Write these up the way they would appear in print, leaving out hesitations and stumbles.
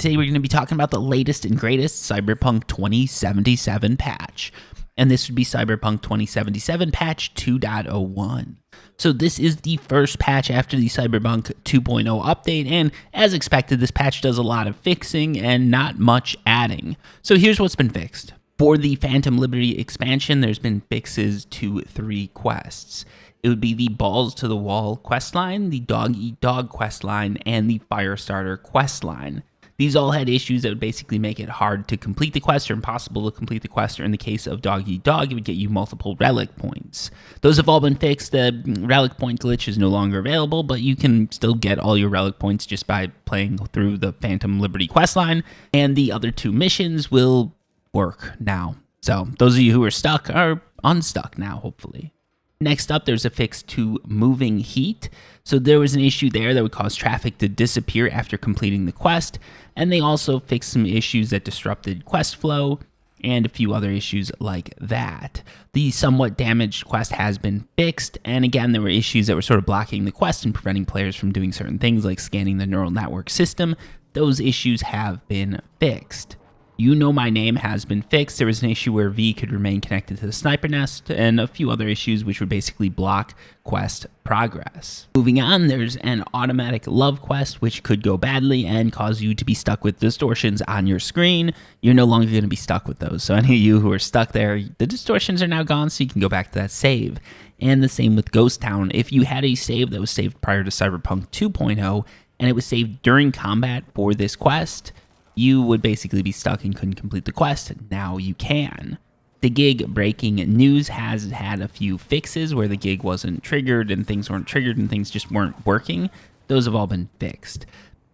Today we're going to be talking about the latest and greatest Cyberpunk 2077 patch. And this would be Cyberpunk 2077 patch 2.01. So this is the first patch after the Cyberpunk 2.0 update, and as expected, this patch does a lot of fixing and not much adding. So here's what's been fixed. For the Phantom Liberty expansion, there's been fixes to 3 quests. It would be the Balls to the Wall questline, the Dog Eat Dog questline, and the Firestarter questline. These all had issues that would basically make it hard to complete the quest or impossible to complete the quest, or in the case of Dog Eat Dog, it would get you multiple relic points. Those have all been fixed. The relic point glitch is no longer available, but you can still get all your relic points just by playing through the Phantom Liberty questline, and the other 2 missions will work now. So those of you who are stuck are unstuck now, hopefully. Next up, there's a fix to moving heat. So there was an issue there that would cause traffic to disappear after completing the quest, and they also fixed some issues that disrupted quest flow and a few other issues like that. The somewhat damaged quest has been fixed, and again, there were issues that were sort of blocking the quest and preventing players from doing certain things like scanning the neural network system. Those issues have been fixed. You Know My Name has been fixed. There was an issue where V could remain connected to the sniper nest, and a few other issues which would basically block quest progress. Moving on, there's an automatic love quest which could go badly and cause you to be stuck with distortions on your screen. You're no longer going to be stuck with those. So any of you who are stuck there, the distortions are now gone, so you can go back to that save. And the same with Ghost Town. If you had a save that was saved prior to Cyberpunk 2.0 and it was saved during combat for this quest, you would basically be stuck and couldn't complete the quest. Now you can. The gig breaking news has had a few fixes where the gig wasn't triggered and things weren't triggered and things just weren't working. Those have all been fixed.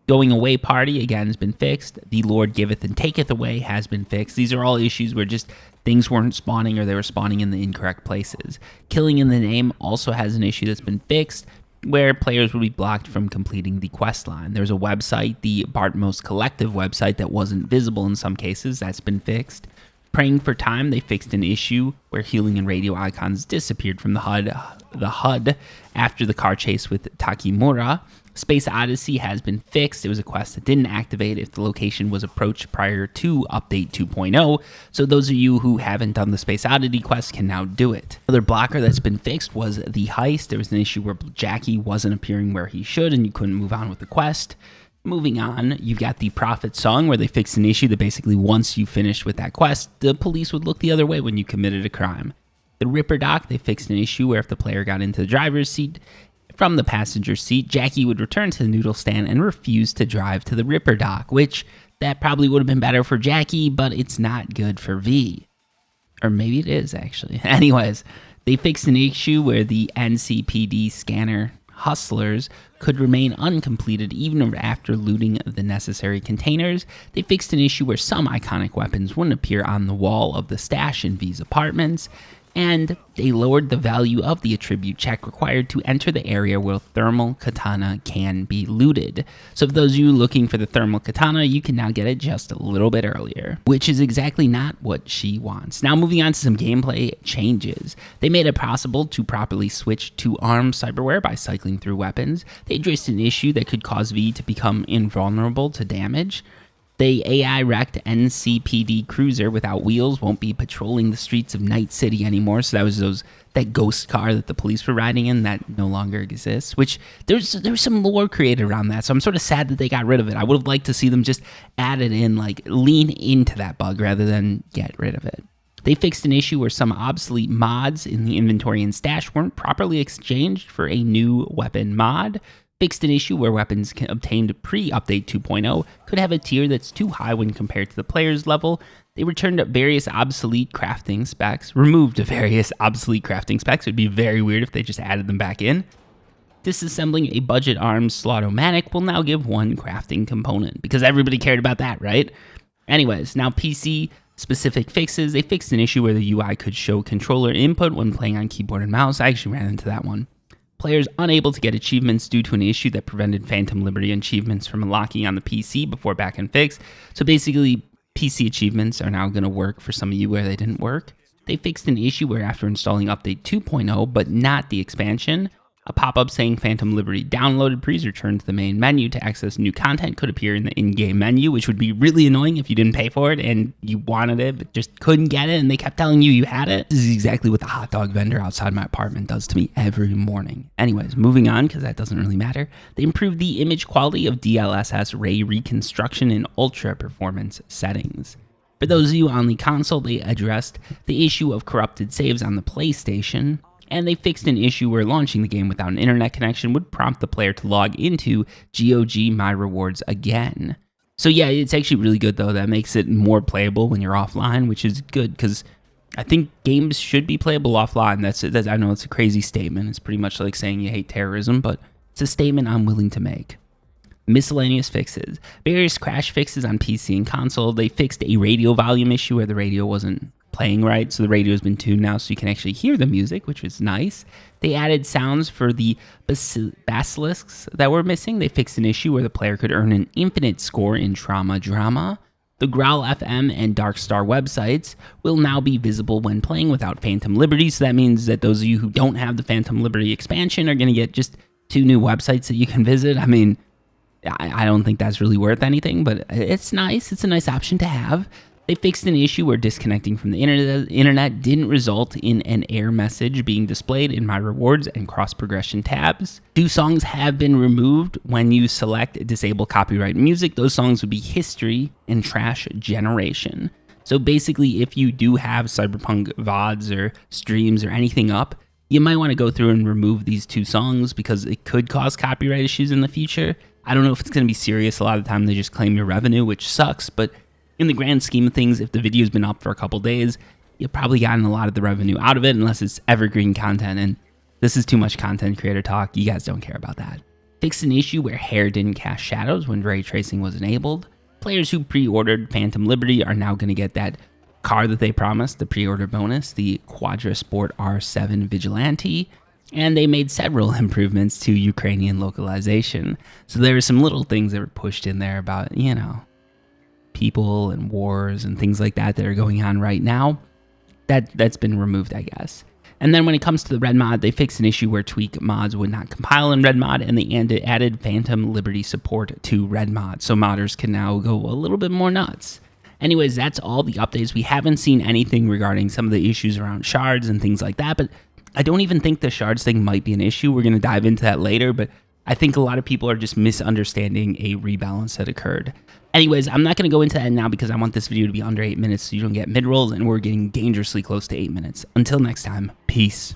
Going away party, again, has been fixed. The Lord giveth and taketh away has been fixed. These are all issues where just things weren't spawning or they were spawning in the incorrect places. Killing in the name also has an issue that's been fixed, where players would be blocked from completing the quest line. There's a website, the Bartmos Collective website, that wasn't visible in some cases. That's been fixed. Praying for Time, they fixed an issue where healing and radio icons disappeared from the HUD after the car chase with Takimura. Space Odyssey has been fixed. It was a quest that didn't activate if the location was approached prior to Update 2.0, so those of you who haven't done the Space Oddity quest can now do it. Another blocker that's been fixed was the heist. There was an issue where Jackie wasn't appearing where he should and you couldn't move on with the quest. Moving on, you've got the Prophet Song, where they fixed an issue that basically once you finished with that quest, the police would look the other way when you committed a crime. The Ripper Dock, they fixed an issue where if the player got into the driver's seat from the passenger seat, Jackie would return to the noodle stand and refuse to drive to the Ripper Dock, which that probably would have been better for Jackie, but it's not good for V. Or maybe it is, actually. Anyways, they fixed an issue where the NCPD scanner hustlers could remain uncompleted even after looting the necessary containers. They fixed an issue where some iconic weapons wouldn't appear on the wall of the stash in V's apartments, and they lowered the value of the attribute check required to enter the area where thermal katana can be looted. So for those of you looking for the thermal katana, you can now get it just a little bit earlier, which is exactly not what she wants. Now moving on to some gameplay changes. They made it possible to properly switch to armed cyberware by cycling through weapons. They addressed an issue that could cause V to become invulnerable to damage. The AI-wrecked NCPD cruiser without wheels won't be patrolling the streets of Night City anymore. So that was that ghost car that the police were riding in that no longer exists, which there's some lore created around that. So I'm sort of sad that they got rid of it. I would have liked to see them just add it in, like lean into that bug rather than get rid of it. They fixed an issue where some obsolete mods in the inventory and stash weren't properly exchanged for a new weapon mod. Fixed an issue where weapons obtained pre-Update 2.0 could have a tier that's too high when compared to the player's level. They returned various obsolete crafting specs, removed various obsolete crafting specs. It would be very weird if they just added them back in. Disassembling a budget armed Slotomatic will now give 1 crafting component, because everybody cared about that, right? Anyways, now PC specific fixes. They fixed an issue where the UI could show controller input when playing on keyboard and mouse. I actually ran into that one. Players unable to get achievements due to an issue that prevented Phantom Liberty achievements from unlocking on the PC before back and fix. So basically, PC achievements are now going to work for some of you where they didn't work. They fixed an issue where after installing Update 2.0, but not the expansion, A pop-up saying Phantom Liberty downloaded. Please return to the main menu to access new content could appear in the in-game menu, which would be really annoying if you didn't pay for it and you wanted it but just couldn't get it and they kept telling you you had it. This is exactly what the hot dog vendor outside my apartment does to me every morning. Anyways, moving on, because that doesn't really matter. They improved the image quality of DLSS ray reconstruction in ultra performance settings. For those of you on the console, they addressed the issue of corrupted saves on the PlayStation, and they fixed an issue where launching the game without an internet connection would prompt the player to log into GOG My Rewards again. So yeah, it's actually really good though. That makes it more playable when you're offline, which is good because I think games should be playable offline. That's I know it's a crazy statement. It's pretty much like saying you hate terrorism, but it's a statement I'm willing to make. Miscellaneous fixes. Various crash fixes on PC and console. They fixed a radio volume issue where the radio wasn't playing right, so the radio's been tuned now so you can actually hear the music, which was nice. They added sounds for the basilisks that were missing. They fixed an issue where the player could earn an infinite score in Trauma Drama. The Growl FM and Dark Star websites will now be visible when playing without Phantom Liberty, so that means that those of you who don't have the Phantom Liberty expansion are going to get just 2 new websites that you can visit. I mean, I don't think that's really worth anything, but it's nice. It's a nice option to have. They fixed an issue where disconnecting from the internet didn't result in an error message being displayed in My Rewards and Cross Progression tabs. 2 songs have been removed when you select Disable Copyright Music. Those songs would be History and Trash Generation. So basically, if you do have Cyberpunk VODs or streams or anything up, you might want to go through and remove these 2 songs because it could cause copyright issues in the future. I don't know if it's going to be serious. A lot of the time they just claim your revenue, which sucks, but in the grand scheme of things, if the video's been up for a couple days, you've probably gotten a lot of the revenue out of it unless it's evergreen content, and this is too much content creator talk. You guys don't care about that. Fixed an issue where hair didn't cast shadows when ray tracing was enabled. Players who pre-ordered Phantom Liberty are now going to get that car that they promised, the pre-order bonus, the Quadra Sport R7 Vigilante, and they made several improvements to Ukrainian localization. So there were some little things that were pushed in there about, you know, people and wars and things like that are going on right now. That's been removed, I guess. And then when it comes to the red mod, they fixed an issue where tweak mods would not compile in red mod, and they added Phantom Liberty support to red mod, so modders can now go a little bit more nuts. Anyways, that's all the updates. We haven't seen anything regarding some of the issues around shards and things like that, but I don't even think the shards thing might be an issue. We're going to dive into that later, but I think a lot of people are just misunderstanding a rebalance that occurred. Anyways, I'm not going to go into that now because I want this video to be under 8 minutes so you don't get mid-rolls, and we're getting dangerously close to 8 minutes. Until next time, peace.